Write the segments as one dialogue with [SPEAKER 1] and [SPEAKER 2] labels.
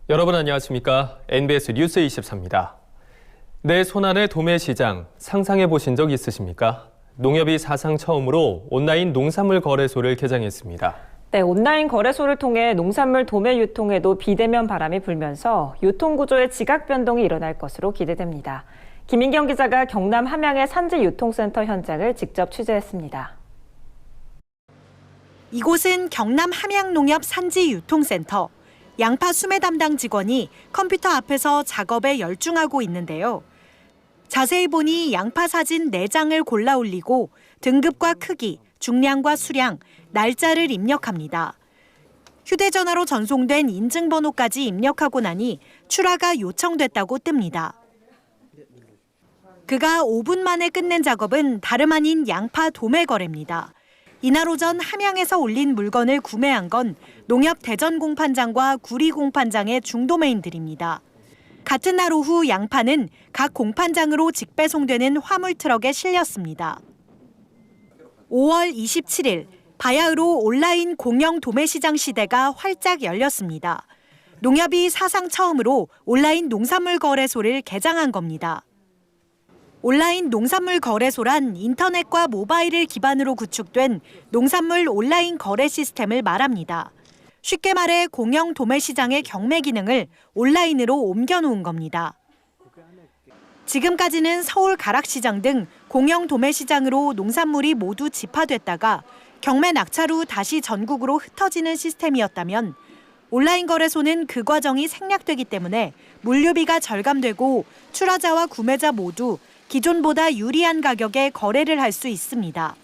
[SPEAKER 1] 여러분 안녕하십니까? NBS 뉴스 24입니다. 내 손안의 도매시장 상상해 보신 적 있으십니까? 농협이 사상 처음으로 온라인 농산물 거래소를 개장했습니다.
[SPEAKER 2] 네, 온라인 거래소를 통해 농산물 도매 유통에도 비대면 바람이 불면서 유통구조의 지각 변동이 일어날 것으로 기대됩니다. 김인경 기자가 경남 함양의 산지 유통센터 현장을 직접 취재했습니다.
[SPEAKER 3] 이곳은 경남 함양농협 산지 유통센터. 양파 수매 담당 직원이 컴퓨터 앞에서 작업에 열중하고 있는데요. 자세히 보니 양파 사진 4장을 골라 올리고 등급과 크기, 중량과 수량, 날짜를 입력합니다. 휴대전화로 전송된 인증번호까지 입력하고 나니 출하가 요청됐다고 뜹니다. 그가 5분 만에 끝낸 작업은 다름 아닌 양파 도매 거래입니다. 이날 오전 함양에서 올린 물건을 구매한 건 농협 대전 공판장과 구리 공판장의 중도매인들입니다. 같은 날 오후 양파는 각 공판장으로 직배송되는 화물 트럭에 실렸습니다. 5월 27일 바야흐로 온라인 공영 도매시장 시대가 활짝 열렸습니다. 농협이 사상 처음으로 온라인 농산물 거래소를 개장한 겁니다. 온라인 농산물 거래소란 인터넷과 모바일을 기반으로 구축된 농산물 온라인 거래 시스템을 말합니다. 쉽게 말해 공영 도매시장의 경매 기능을 온라인으로 옮겨놓은 겁니다. 지금까지는 서울 가락시장 등 공영 도매시장으로 농산물이 모두 집화됐다가 경매 낙찰 후 다시 전국으로 흩어지는 시스템이었다면 온라인 거래소는 그 과정이 생략되기 때문에 물류비가 절감되고 출하자와 구매자 모두 기존보다 유리한 가격에 거래를 할 수 있습니다.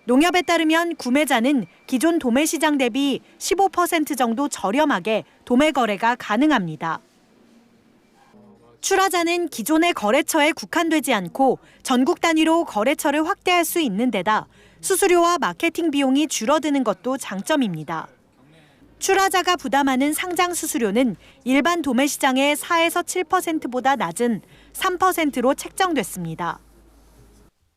[SPEAKER 3] 농협에 따르면 구매자는 기존 도매시장 대비 15% 정도 저렴하게 도매 거래가 가능합니다. 출하자는 기존의 거래처에 국한되지 않고 전국 단위로 거래처를 확대할 수 있는 데다 수수료와 마케팅 비용이 줄어드는 것도 장점입니다. 출하자가 부담하는 상장 수수료는 일반 도매시장의 4에서 7%보다 낮은 3%로 책정됐습니다.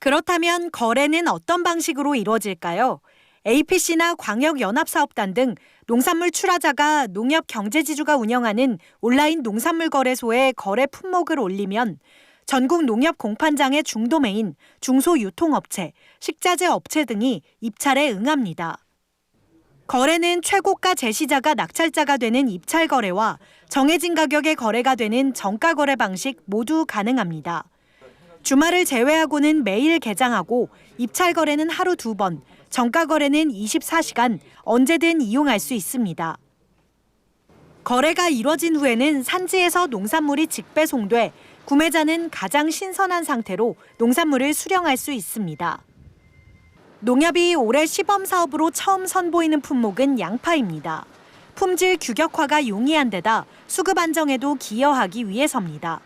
[SPEAKER 3] 그렇다면 거래는 어떤 방식으로 이루어질까요? APC나 광역연합사업단 등 농산물 출하자가 농협경제지주가 운영하는 온라인 농산물 거래소에 거래 품목을 올리면 전국 농협 공판장의 중도매인, 중소유통업체, 식자재 업체 등이 입찰에 응합니다. 거래는 최고가 제시자가 낙찰자가 되는 입찰 거래와 정해진 가격의 거래가 되는 정가 거래 방식 모두 가능합니다. 주말을 제외하고는 매일 개장하고 입찰 거래는 하루 2번, 정가 거래는 24시간 언제든 이용할 수 있습니다. 거래가 이뤄진 후에는 산지에서 농산물이 직배송돼 구매자는 가장 신선한 상태로 농산물을 수령할 수 있습니다. 농협이 올해 시범 사업으로 처음 선보이는 품목은 양파입니다. 품질 규격화가 용이한 데다 수급 안정에도 기여하기 위해서입니다.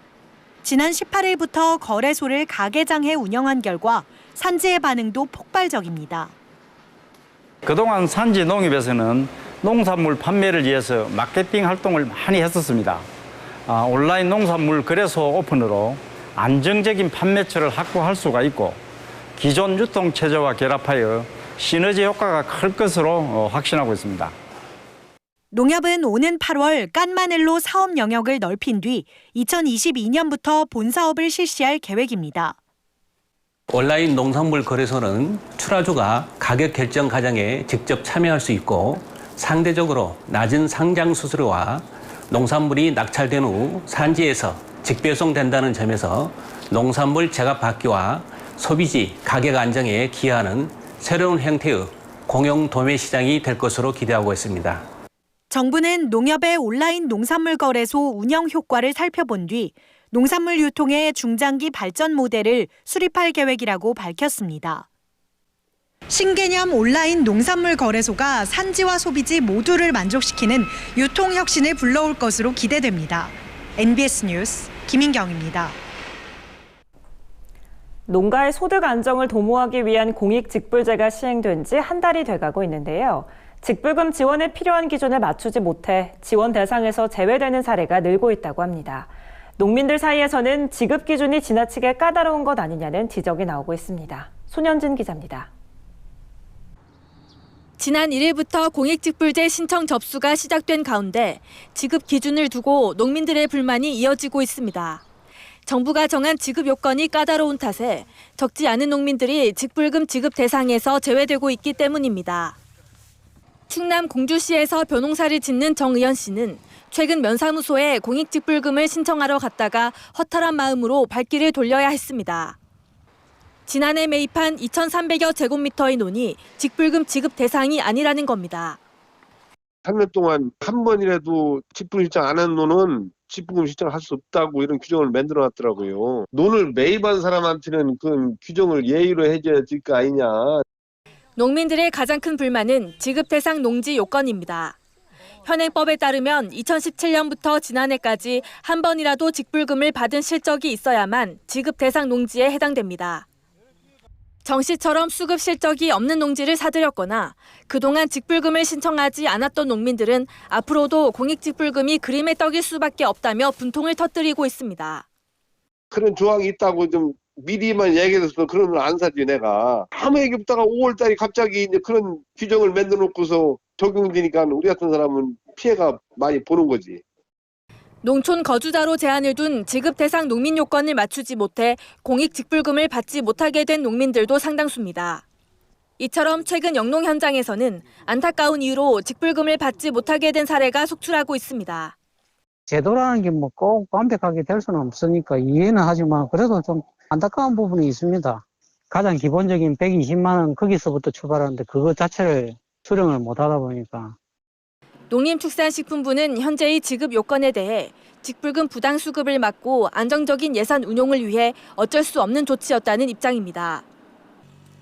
[SPEAKER 3] 지난 18일부터 거래소를 가개장해 운영한 결과 산지의 반응도 폭발적입니다.
[SPEAKER 4] 그동안 산지 농협에서는 농산물 판매를 위해서 마케팅 활동을 많이 했었습니다. 온라인 농산물 거래소 오픈으로 안정적인 판매처를 확보할 수가 있고 기존 유통체제와 결합하여 시너지 효과가 클 것으로 확신하고 있습니다.
[SPEAKER 3] 농협은 오는 8월 깐마늘로 사업 영역을 넓힌 뒤 2022년부터 본사업을 실시할 계획입니다.
[SPEAKER 5] 온라인 농산물 거래소는 출하주가 가격 결정 과정에 직접 참여할 수 있고 상대적으로 낮은 상장 수수료와 농산물이 낙찰된 후 산지에서 직배송된다는 점에서 농산물 제값 받기와 소비지 가격 안정에 기여하는 새로운 형태의 공영 도매 시장이 될 것으로 기대하고 있습니다.
[SPEAKER 3] 정부는 농협의 온라인 농산물 거래소 운영 효과를 살펴본 뒤 농산물 유통의 중장기 발전 모델을 수립할 계획이라고 밝혔습니다. 신개념 온라인 농산물 거래소가 산지와 소비지 모두를 만족시키는 유통 혁신을 불러올 것으로 기대됩니다. NBS 뉴스 김인경입니다.
[SPEAKER 2] 농가의 소득 안정을 도모하기 위한 공익직불제가 시행된 지 한 달이 돼가고 있는데요. 직불금 지원에 필요한 기준을 맞추지 못해 지원 대상에서 제외되는 사례가 늘고 있다고 합니다. 농민들 사이에서는 지급 기준이 지나치게 까다로운 것 아니냐는 지적이 나오고 있습니다. 손현진 기자입니다.
[SPEAKER 6] 지난 1일부터 공익직불제 신청 접수가 시작된 가운데 지급 기준을 두고 농민들의 불만이 이어지고 있습니다. 정부가 정한 지급 요건이 까다로운 탓에 적지 않은 농민들이 직불금 지급 대상에서 제외되고 있기 때문입니다. 충남 공주시에서 벼농사를 짓는 정의연 씨는 최근 면사무소에 공익직불금을 신청하러 갔다가 허탈한 마음으로 발길을 돌려야 했습니다. 지난해 매입한 2,300여 제곱미터의 논이 직불금 지급 대상이 아니라는 겁니다.
[SPEAKER 7] 3년 동안 한 번이라도 직불금 신청 안 한 논은 직불금 신청할 수 없다고 이런 규정을 만들어 놨더라고요. 논을 매입한 사람한테는 그 규정을 예의로 해줘야 될 거 아니냐.
[SPEAKER 6] 농민들의 가장 큰 불만은 지급 대상 농지 요건입니다. 현행법에 따르면 2017년부터 지난해까지 한 번이라도 직불금을 받은 실적이 있어야만 지급 대상 농지에 해당됩니다. 정 씨처럼 수급 실적이 없는 농지를 사들였거나 그동안 직불금을 신청하지 않았던 농민들은 앞으로도 공익직불금이 그림의 떡일 수밖에 없다며 분통을 터뜨리고 있습니다.
[SPEAKER 7] 그런 조항이 있다고 좀 미리만 얘기해서 그런 걸 안 사지 내가. 아무 얘기 없다가 5월달에 갑자기 이제 그런 규정을 만들어 놓고서 적용되니까 우리 같은 사람은 피해가 많이 보는 거지.
[SPEAKER 6] 농촌 거주자로 제한을 둔 지급 대상 농민 요건을 맞추지 못해 공익 직불금을 받지 못하게 된 농민들도 상당수입니다. 이처럼 최근 영농 현장에서는 안타까운 이유로 직불금을 받지 못하게 된 사례가 속출하고 있습니다.
[SPEAKER 8] 제도라는 게 뭐 꼭 완벽하게 될 수는 없으니까 이해는 하지만 그래도 좀 안타까운 부분이 있습니다. 가장 기본적인 120만 원 거기서부터 출발하는데 그거 자체를 수령을 못 하다 보니까.
[SPEAKER 6] 농림축산식품부는 현재의 지급 요건에 대해 직불금 부당 수급을 막고 안정적인 예산 운용을 위해 어쩔 수 없는 조치였다는 입장입니다.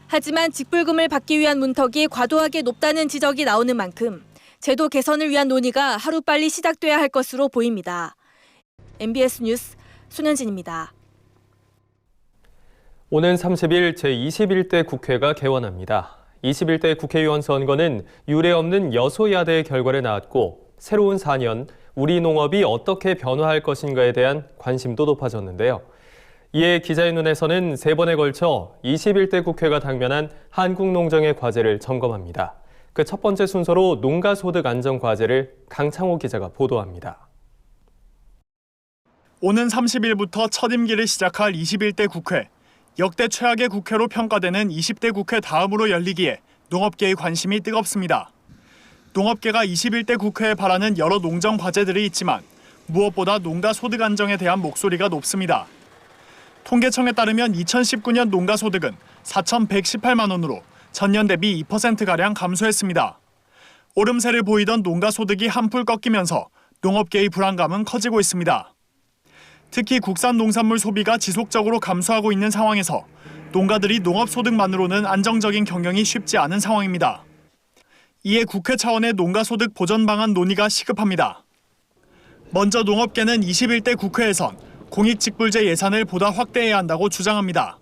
[SPEAKER 6] 하지만 직불금을 받기 위한 문턱이 과도하게 높다는 지적이 나오는 만큼 제도 개선을 위한 논의가 하루빨리 시작돼야 할 것으로 보입니다. MBS 뉴스 손현진입니다.
[SPEAKER 1] 오는 30일 제21대 국회가 개원합니다. 21대 국회의원 선거는 유례 없는 여소야대의 결과를 낳았고 새로운 4년 우리 농업이 어떻게 변화할 것인가에 대한 관심도 높아졌는데요. 이에 기자의 눈에서는 3번에 걸쳐 21대 국회가 당면한 한국농정의 과제를 점검합니다. 그 첫 번째 순서로 농가소득 안정 과제를 강창호 기자가 보도합니다.
[SPEAKER 9] 오는 30일부터 첫 임기를 시작할 21대 국회. 역대 최악의 국회로 평가되는 20대 국회 다음으로 열리기에 농업계의 관심이 뜨겁습니다. 농업계가 21대 국회에 바라는 여러 농정 과제들이 있지만 무엇보다 농가 소득 안정에 대한 목소리가 높습니다. 통계청에 따르면 2019년 농가 소득은 4,118만 원으로 전년 대비 2%가량 감소했습니다. 오름세를 보이던 농가 소득이 한풀 꺾이면서 농업계의 불안감은 커지고 있습니다. 특히 국산 농산물 소비가 지속적으로 감소하고 있는 상황에서 농가들이 농업 소득만으로는 안정적인 경영이 쉽지 않은 상황입니다. 이에 국회 차원의 농가 소득 보전 방안 논의가 시급합니다. 먼저 농업계는 21대 국회에선 공익직불제 예산을 보다 확대해야 한다고 주장합니다.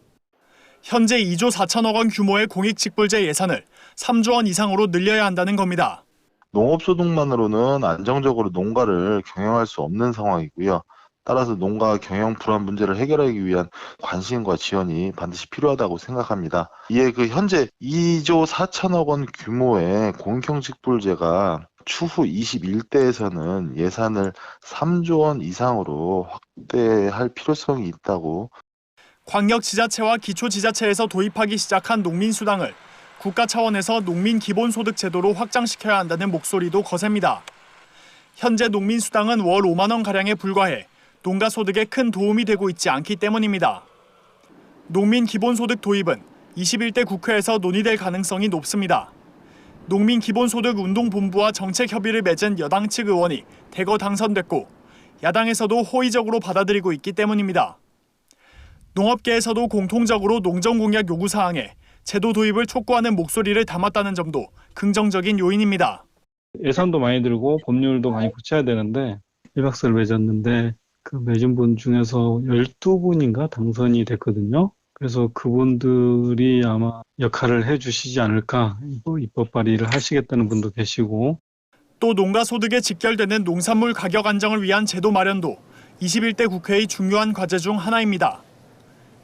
[SPEAKER 9] 현재 2조 4천억 원 규모의 공익직불제 예산을 3조 원 이상으로 늘려야 한다는 겁니다.
[SPEAKER 10] 농업소득만으로는 안정적으로 농가를 경영할 수 없는 상황이고요. 따라서 농가 경영 불안 문제를 해결하기 위한 관심과 지원이 반드시 필요하다고 생각합니다. 이에 현재 2조 4천억 원 규모의 공익직불제가 추후 21대에서는 예산을 3조 원 이상으로 확대할 필요성이 있다고.
[SPEAKER 9] 광역지자체와 기초지자체에서 도입하기 시작한 농민수당을 국가 차원에서 농민기본소득제도로 확장시켜야 한다는 목소리도 거셉니다. 현재 농민수당은 월 5만 원가량에 불과해 농가 소득에 큰 도움이 되고 있지 않기 때문입니다. 농민기본소득 도입은 21대 국회에서 논의될 가능성이 높습니다. 농민기본소득운동본부와 정책협의를 맺은 여당 측 의원이 대거 당선됐고 야당에서도 호의적으로 받아들이고 있기 때문입니다. 농업계에서도 공통적으로 농정공약 요구사항에 제도 도입을 촉구하는 목소리를 담았다는 점도 긍정적인 요인입니다.
[SPEAKER 11] 예산도 많이 들고 법률도 많이 고쳐야 되는데 1박스를 맺었는데 그 맺은 분 중에서 12분인가 당선이 됐거든요. 그래서 그분들이 아마 역할을 해주시지 않을까. 입법 발의를 하시겠다는 분도 계시고.
[SPEAKER 9] 또 농가 소득에 직결되는 농산물 가격 안정을 위한 제도 마련도 21대 국회의 중요한 과제 중 하나입니다.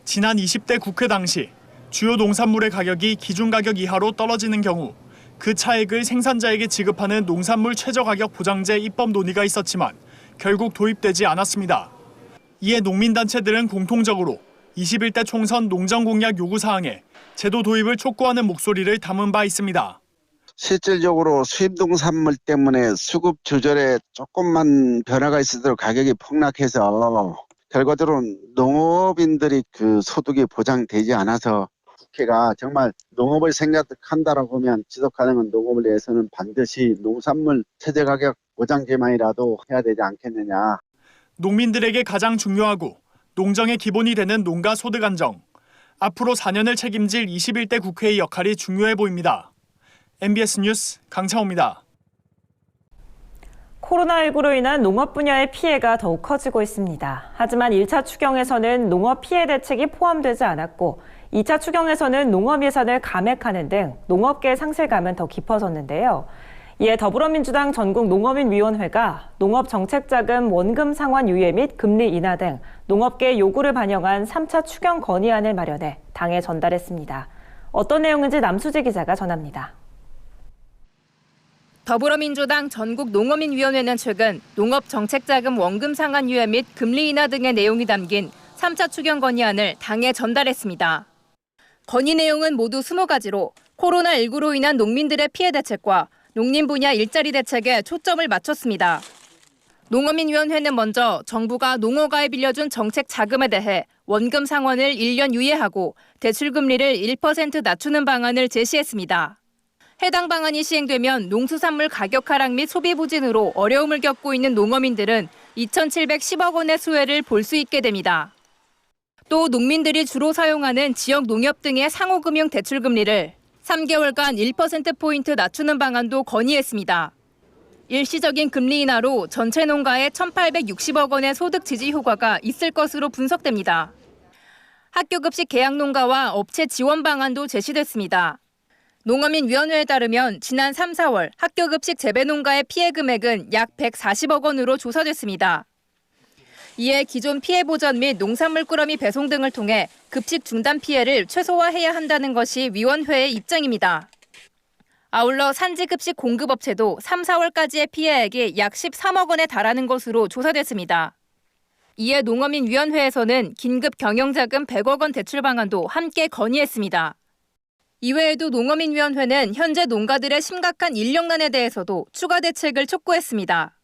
[SPEAKER 9] 지난 20대 국회 당시 주요 농산물의 가격이 기준가격 이하로 떨어지는 경우 그 차액을 생산자에게 지급하는 농산물 최저가격 보장제 입법 논의가 있었지만 결국 도입되지 않았습니다. 이에 농민단체들은 공통적으로 21대 총선 농정공약 요구사항에 제도 도입을 촉구하는 목소리를 담은 바 있습니다.
[SPEAKER 12] 실질적으로 수입 농산물 때문에 수급 조절에 조금만 변화가 있어도 가격이 폭락해서 결과적으로 농업인들이 그 소득이 보장되지 않아서 국회가 정말 농업을 생각한다라고 하면 지속 가능한 농업을 위해서는 반드시 농산물 최저가격 보장제만이라도 해야 되지 않겠느냐.
[SPEAKER 9] 농민들에게 가장 중요하고 농정의 기본이 되는 농가 소득 안정. 앞으로 4년을 책임질 21대 국회의 역할이 중요해 보입니다. MBS 뉴스 강창호입니다.
[SPEAKER 2] 코로나19로 인한 농업 분야의 피해가 더욱 커지고 있습니다. 하지만 1차 추경에서는 농업 피해 대책이 포함되지 않았고 2차 추경에서는 농업 예산을 감액하는 등 농업계의 상실감은 더 깊어졌는데요. 이에 더불어민주당 전국농업인위원회가 농업정책자금 원금 상환 유예 및 금리 인하 등 농업계의 요구를 반영한 3차 추경 건의안을 마련해 당에 전달했습니다. 어떤 내용인지 남수지 기자가 전합니다.
[SPEAKER 13] 더불어민주당 전국농업인위원회는 최근 농업정책자금 원금 상환 유예 및 금리 인하 등의 내용이 담긴 3차 추경 건의안을 당에 전달했습니다. 건의 내용은 모두 20가지로 코로나19로 인한 농민들의 피해 대책과 농림 분야 일자리 대책에 초점을 맞췄습니다. 농업인위원회는 먼저 정부가 농어가에 빌려준 정책 자금에 대해 원금 상환을 1년 유예하고 대출 금리를 1% 낮추는 방안을 제시했습니다. 해당 방안이 시행되면 농수산물 가격 하락 및 소비 부진으로 어려움을 겪고 있는 농어민들은 2,710억 원의 수혜를 볼 수 있게 됩니다. 또 농민들이 주로 사용하는 지역 농협 등의 상호금융 대출 금리를 3개월간 1%포인트 낮추는 방안도 건의했습니다. 일시적인 금리 인하로 전체 농가에 1,860억 원의 소득 지지 효과가 있을 것으로 분석됩니다. 학교급식 계약 농가와 업체 지원 방안도 제시됐습니다. 농어민위원회에 따르면 지난 3, 4월 학교급식 재배 농가의 피해 금액은 약 140억 원으로 조사됐습니다. 이에 기존 피해 보전 및 농산물 꾸러미 배송 등을 통해 급식 중단 피해를 최소화해야 한다는 것이 위원회의 입장입니다. 아울러 산지급식 공급업체도 3, 4월까지의 피해액이 약 13억 원에 달하는 것으로 조사됐습니다. 이에 농어민위원회에서는 긴급 경영자금 100억 원 대출 방안도 함께 건의했습니다. 이외에도 농어민위원회는 현재 농가들의 심각한 인력난에 대해서도 추가 대책을 촉구했습니다.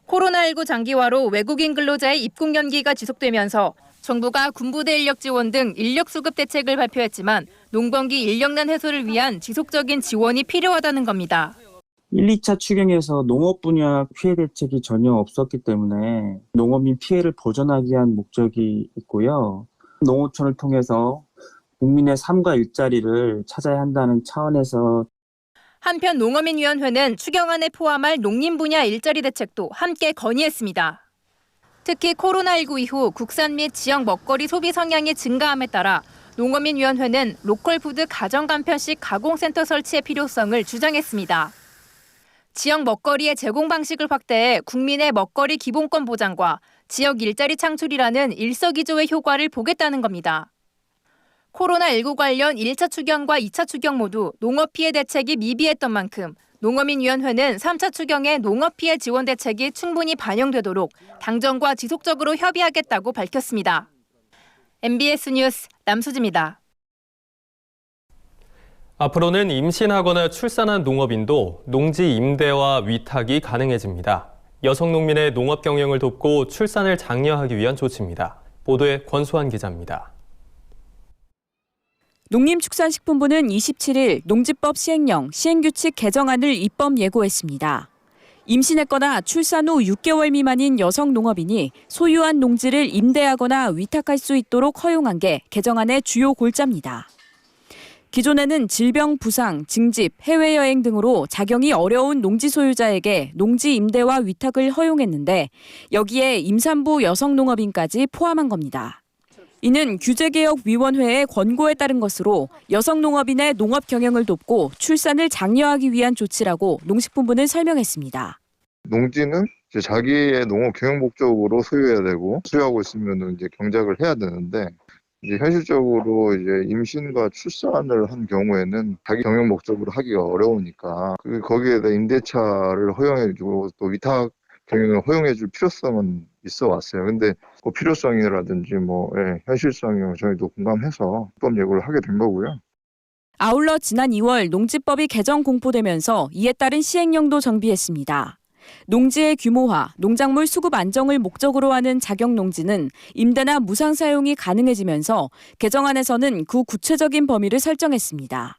[SPEAKER 13] 코로나19 장기화로 외국인 근로자의 입국 연기가 지속되면서 정부가 군부대 인력 지원 등 인력 수급 대책을 발표했지만 농번기 인력난 해소를 위한 지속적인 지원이 필요하다는 겁니다.
[SPEAKER 14] 1, 2차 추경에서 농업 분야 피해 대책이 전혀 없었기 때문에 농업인 피해를 보전하기 위한 목적이 있고요. 농어촌을 통해서 국민의 삶과 일자리를 찾아야 한다는 차원에서
[SPEAKER 13] 한편 농어민위원회는 추경안에 포함할 농림 분야 일자리 대책도 함께 건의했습니다. 특히 코로나19 이후 국산 및 지역 먹거리 소비 성향이 증가함에 따라 농어민위원회는 로컬푸드 가정간편식 가공센터 설치의 필요성을 주장했습니다. 지역 먹거리의 제공 방식을 확대해 국민의 먹거리 기본권 보장과 지역 일자리 창출이라는 일석이조의 효과를 보겠다는 겁니다. 코로나19 관련 1차 추경과 2차 추경 모두 농업 피해 대책이 미비했던 만큼 농어민위원회는 3차 추경의 농업 피해 지원 대책이 충분히 반영되도록 당정과 지속적으로 협의하겠다고 밝혔습니다. MBS 뉴스 남수지입니다.
[SPEAKER 1] 앞으로는 임신하거나 출산한 농업인도 농지 임대와 위탁이 가능해집니다. 여성 농민의 농업 경영을 돕고 출산을 장려하기 위한 조치입니다. 보도에 권수환 기자입니다.
[SPEAKER 15] 농림축산식품부는 27일 농지법 시행령 시행규칙 개정안을 입법 예고했습니다. 임신했거나 출산 후 6개월 미만인 여성 농업인이 소유한 농지를 임대하거나 위탁할 수 있도록 허용한 게 개정안의 주요 골자입니다. 기존에는 질병, 부상, 징집, 해외여행 등으로 자경이 어려운 농지 소유자에게 농지 임대와 위탁을 허용했는데 여기에 임산부 여성 농업인까지 포함한 겁니다. 이는 규제개혁위원회의 권고에 따른 것으로 여성 농업인의 농업 경영을 돕고 출산을 장려하기 위한 조치라고 농식품부는 설명했습니다.
[SPEAKER 16] 농지는 이제 자기의 농업 경영 목적으로 소유해야 되고 소유하고 있으면 이제 경작을 해야 되는데 이제 현실적으로 이제 임신과 출산을 한 경우에는 자기 경영 목적으로 하기가 어려우니까 거기에다 임대차를 허용해주고 또 위탁 경영을 허용해줄 필요성은 있어 왔어요. 근데 그 필요성이라든지 현실성을 저희도 공감해서 입법 예고를 하게 된 거고요.
[SPEAKER 15] 아울러 지난 2월 농지법이 개정 공포되면서 이에 따른 시행령도 정비했습니다. 농지의 규모화, 농작물 수급 안정을 목적으로 하는 자격농지는 임대나 무상 사용이 가능해지면서 개정안에서는 그 구체적인 범위를 설정했습니다.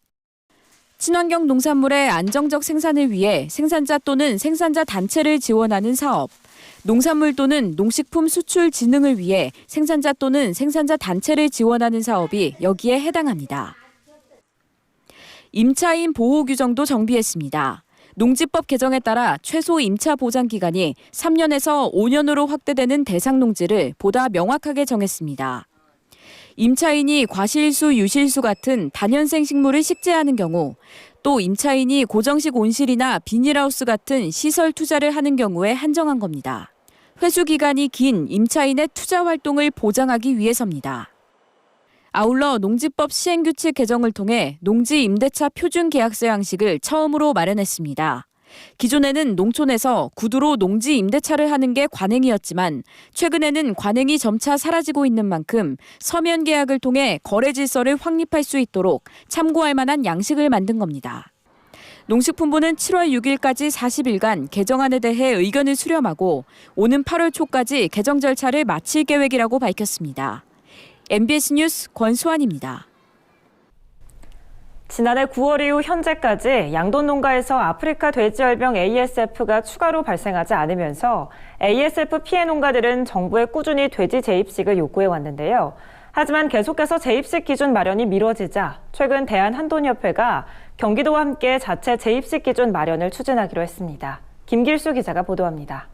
[SPEAKER 15] 친환경 농산물의 안정적 생산을 위해 생산자 또는 생산자 단체를 지원하는 사업, 농산물 또는 농식품 수출 진흥을 위해 생산자 또는 생산자 단체를 지원하는 사업이 여기에 해당합니다. 임차인 보호 규정도 정비했습니다. 농지법 개정에 따라 최소 임차 보장 기간이 3년에서 5년으로 확대되는 대상 농지를 보다 명확하게 정했습니다. 임차인이 과실수, 유실수 같은 다년생 식물을 식재하는 경우, 또 임차인이 고정식 온실이나 비닐하우스 같은 시설 투자를 하는 경우에 한정한 겁니다. 회수 기간이 긴 임차인의 투자 활동을 보장하기 위해서입니다. 아울러 농지법 시행규칙 개정을 통해 농지 임대차 표준 계약서 양식을 처음으로 마련했습니다. 기존에는 농촌에서 구두로 농지 임대차를 하는 게 관행이었지만 최근에는 관행이 점차 사라지고 있는 만큼 서면 계약을 통해 거래 질서를 확립할 수 있도록 참고할 만한 양식을 만든 겁니다. 농식품부는 7월 6일까지 40일간 개정안에 대해 의견을 수렴하고 오는 8월 초까지 개정 절차를 마칠 계획이라고 밝혔습니다. MBS 뉴스 권수환입니다.
[SPEAKER 2] 지난해 9월 이후 현재까지 양돈 농가에서 아프리카 돼지열병 ASF가 추가로 발생하지 않으면서 ASF 피해 농가들은 정부에 꾸준히 돼지 재입식을 요구해 왔는데요. 하지만 계속해서 재입식 기준 마련이 미뤄지자 최근 대한한돈협회가 경기도와 함께 자체 재입식 기준 마련을 추진하기로 했습니다. 김길수 기자가 보도합니다.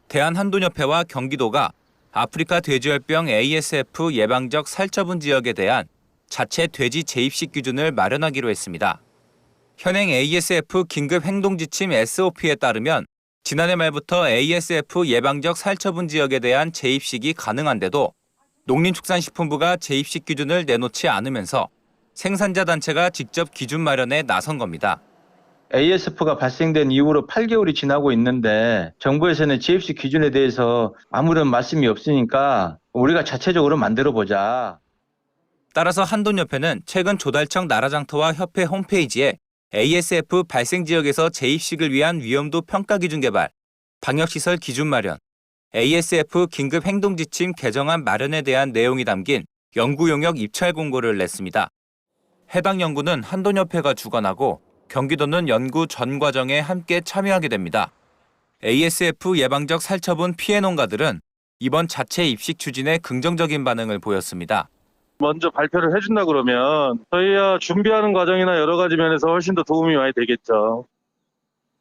[SPEAKER 17] 대한한돈협회와 경기도가 아프리카 돼지열병 ASF 예방적 살처분 지역에 대한 자체 돼지 재입식 기준을 마련하기로 했습니다. 현행 ASF 긴급 행동지침 SOP에 따르면 지난해 말부터 ASF 예방적 살처분 지역에 대한 재입식이 가능한데도 농림축산식품부가 재입식 기준을 내놓지 않으면서 생산자 단체가 직접 기준 마련에 나선 겁니다.
[SPEAKER 18] ASF가 발생된 이후로 8개월이 지나고 있는데 정부에서는 재입식 기준에 대해서 아무런 말씀이 없으니까 우리가 자체적으로 만들어보자.
[SPEAKER 17] 따라서 한돈협회는 최근 조달청 나라장터와 협회 홈페이지에 ASF 발생 지역에서 재입식을 위한 위험도 평가 기준 개발, 방역시설 기준 마련, ASF 긴급 행동지침 개정안 마련에 대한 내용이 담긴 연구 용역 입찰 공고를 냈습니다. 해당 연구는 한돈협회가 주관하고 경기도는 연구 전 과정에 함께 참여하게 됩니다. ASF 예방적 살처분 피해 농가들은 이번 자체 입식 추진에 긍정적인 반응을 보였습니다.
[SPEAKER 19] 먼저 발표를 해준다 그러면 저희야 준비하는 과정이나 여러 가지 면에서 훨씬 더 도움이 많이 되겠죠.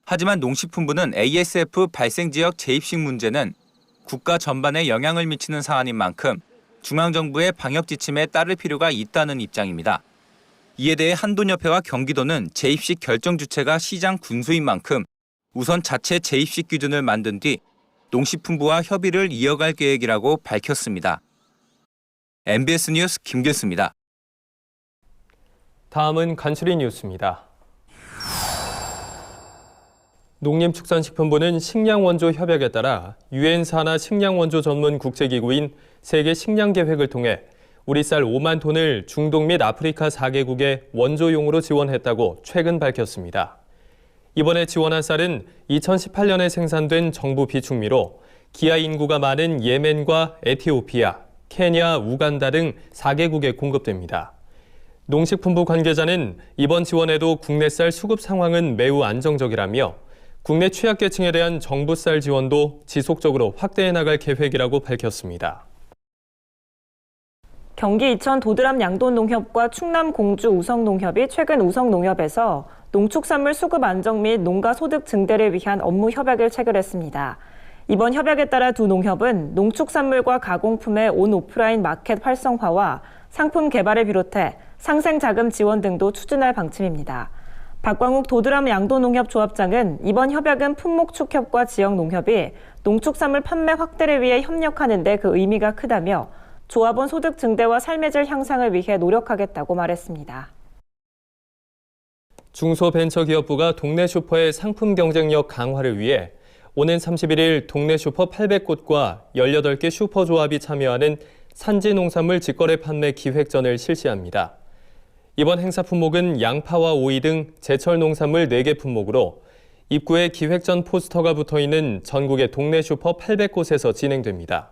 [SPEAKER 17] 하지만 농식품부는 ASF 발생 지역 재입식 문제는 국가 전반에 영향을 미치는 사안인 만큼 중앙정부의 방역 지침에 따를 필요가 있다는 입장입니다. 이에 대해 한돈협회와 경기도는 재입식 결정 주체가 시장 군수인 만큼 우선 자체 재입식 기준을 만든 뒤 농식품부와 협의를 이어갈 계획이라고 밝혔습니다. MBS 뉴스 김길수입니다.
[SPEAKER 1] 다음은 간추리 뉴스입니다. 농림축산식품부는 식량원조 협약에 따라 유엔 산하 식량원조 전문 국제기구인 세계 식량계획을 통해 우리 쌀 5만 톤을 중동 및 아프리카 4개국에 원조용으로 지원했다고 최근 밝혔습니다. 이번에 지원한 쌀은 2018년에 생산된 정부 비축미로 기아 인구가 많은 예멘과 에티오피아, 케냐, 우간다 등 4개국에 공급됩니다. 농식품부 관계자는 이번 지원에도 국내 쌀 수급 상황은 매우 안정적이라며 국내 취약계층에 대한 정부 쌀 지원도 지속적으로 확대해 나갈 계획이라고 밝혔습니다.
[SPEAKER 2] 경기 이천 도드람 양돈농협과 충남 공주 우성농협이 최근 우성농협에서 농축산물 수급 안정 및 농가 소득 증대를 위한 업무 협약을 체결했습니다. 이번 협약에 따라 두 농협은 농축산물과 가공품의 온오프라인 마켓 활성화와 상품 개발을 비롯해 상생자금 지원 등도 추진할 방침입니다. 박광욱 도드람 양돈농협 조합장은 이번 협약은 품목축협과 지역농협이 농축산물 판매 확대를 위해 협력하는 데 그 의미가 크다며 조합원 소득 증대와 삶의 질 향상을 위해 노력하겠다고 말했습니다.
[SPEAKER 1] 중소벤처기업부가 동네 슈퍼의 상품 경쟁력 강화를 위해 오는 31일 동네 슈퍼 800곳과 18개 슈퍼조합이 참여하는 산지 농산물 직거래 판매 기획전을 실시합니다. 이번 행사 품목은 양파와 오이 등 제철 농산물 4개 품목으로 입구에 기획전 포스터가 붙어있는 전국의 동네 슈퍼 800곳에서 진행됩니다.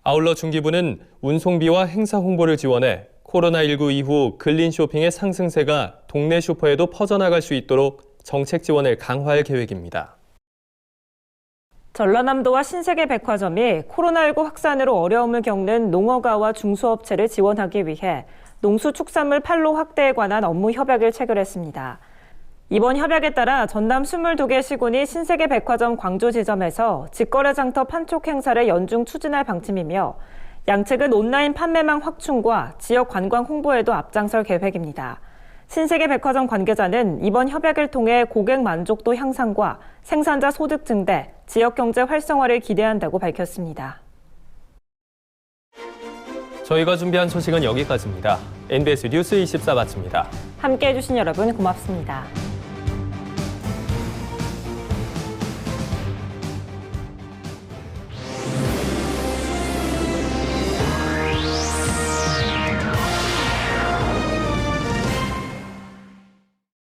[SPEAKER 1] 아울러 중기부는 운송비와 행사 홍보를 지원해 코로나19 이후 근린 쇼핑의 상승세가 동네 슈퍼에도 퍼져나갈 수 있도록 정책 지원을 강화할 계획입니다.
[SPEAKER 2] 전라남도와 신세계 백화점이 코로나19 확산으로 어려움을 겪는 농어가와 중소업체를 지원하기 위해 농수축산물 판로 확대에 관한 업무 협약을 체결했습니다. 이번 협약에 따라 전남 22개 시군이 신세계 백화점 광주 지점에서 직거래 장터 판촉 행사를 연중 추진할 방침이며 양측은 온라인 판매망 확충과 지역 관광 홍보에도 앞장설 계획입니다. 신세계 백화점 관계자는 이번 협약을 통해 고객 만족도 향상과 생산자 소득 증대, 지역 경제 활성화를 기대한다고 밝혔습니다.
[SPEAKER 1] 저희가 준비한 소식은 여기까지입니다. NBS 뉴스 24 마칩니다.
[SPEAKER 2] 함께해 주신 여러분 고맙습니다.